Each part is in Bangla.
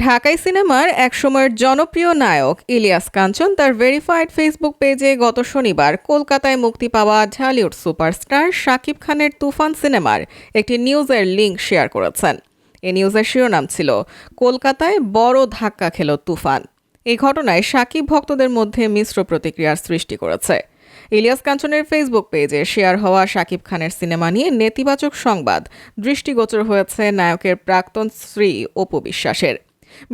ঢাকাই সিনেমার একসময়ের জনপ্রিয় নায়ক ইলিয়াস কাঞ্চন তার ভেরিফাইড ফেসবুক পেজে গত শনিবার কলকাতায় মুক্তি পাওয়া ঢালিউড সুপারস্টার শাকিব খানের তুফান সিনেমার একটি নিউজের লিঙ্ক শেয়ার করেছেন। এই নিউজের শিরোনাম ছিল কলকাতায় বড় ধাক্কা খেল তুফান। এই ঘটনায় শাকিব ভক্তদের মধ্যে মিশ্র প্রতিক্রিয়ার সৃষ্টি করেছে। ইলিয়াস কাঞ্চনের ফেসবুক পেজে শেয়ার হওয়া শাকিব খানের সিনেমা নিয়ে নেতিবাচক সংবাদ দৃষ্টিগোচর হয়েছে নায়কের প্রাক্তন স্ত্রী অপু বিশ্বাসের।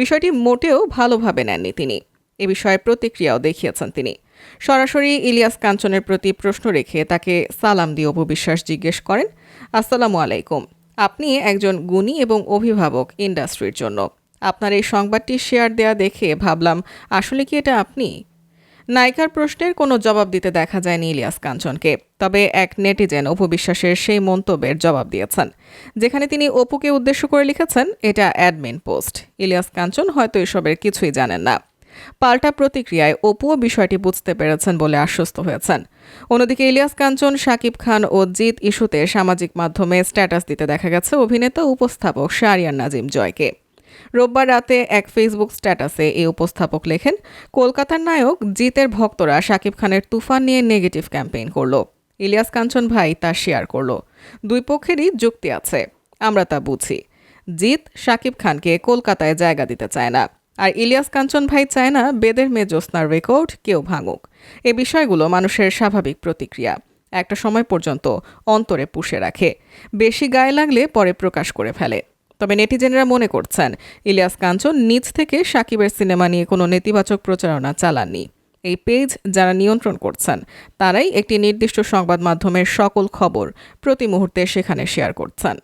বিষয়টি মোটেও ভালোভাবে নেননি তিনি। এ বিষয়ে প্রতিক্রিয়াও দেখিয়েছেন তিনি। সরাসরি ইলিয়াস কাঞ্চনের প্রতি প্রশ্ন রেখে তাকে সালাম দিয়ে অপু বিশ্বাস জিজ্ঞেস করেন, আসসালামু আলাইকুম, আপনি একজন গুণী এবং অভিভাবক ইন্ডাস্ট্রির জন্য। আপনার এই সংবাদটি শেয়ার দেয়া দেখে ভাবলাম, আসলে কি এটা আপনি? নায়িকার প্রশ্নের কোনো জবাব দিতে দেখা যায়নি ইলিয়াস কাঞ্চনকে। তবে এক নেটিজেন অপু বিশ্বাসের সেই মন্তব্যের জবাব দিয়েছেন, যেখানে তিনি অপুকে উদ্দেশ্য করে লিখেছেন, এটা অ্যাডমিন পোস্ট। ইলিয়াস কাঞ্চন হয়তো এসবের কিছুই জানেন না। পাল্টা প্রতিক্রিয়ায় অপুও বিষয়টি বুঝতে পেরেছেন বলে আশ্বস্ত হয়েছেন। অন্যদিকে ইলিয়াস কাঞ্চন, শাকিব খান ও জিৎ ইস্যুতে সামাজিক মাধ্যমে স্ট্যাটাস দিতে দেখা গেছে অভিনেতা উপস্থাপক শাহরিয়ার নাজিম জয়কে। রোববার রাতে এক ফেসবুক স্ট্যাটাসে এই উপস্থাপক লেখেন, কলকাতার নায়ক জিতের ভক্তরা শাকিব খানের তুফান নিয়ে নেগেটিভ ক্যাম্পেইন করল। ইলিয়াস কাঞ্চন ভাই তা শেয়ার করল। দুই পক্ষেরই যুক্তি আছে, আমরা তা বুঝি। জিত শাকিব খানকে কলকাতায় জায়গা দিতে চায় না, আর ইলিয়াস কাঞ্চন ভাই চায় না বেদের মেয়ে জ্যোৎস্নার রেকর্ড কেউ ভাঙুক। এ বিষয়গুলো মানুষের স্বাভাবিক প্রতিক্রিয়া, একটা সময় পর্যন্ত অন্তরে পুষে রাখে, বেশি গায়ে লাগলে পরে প্রকাশ করে ফেলে। তবে নেটিজেনরা মনে করছেন, ইলিয়াস কাঞ্চন নিজ থেকে শাকিবের সিনেমা নিয়ে কোনো নেতিবাচক প্রচারণা চালাননি। এই পেজ যারা নিয়ন্ত্রণ করছেন তারাই একটি নির্দিষ্ট সংবাদ মাধ্যমের সকল খবর প্রতি মুহূর্তে সেখানে শেয়ার করছেন।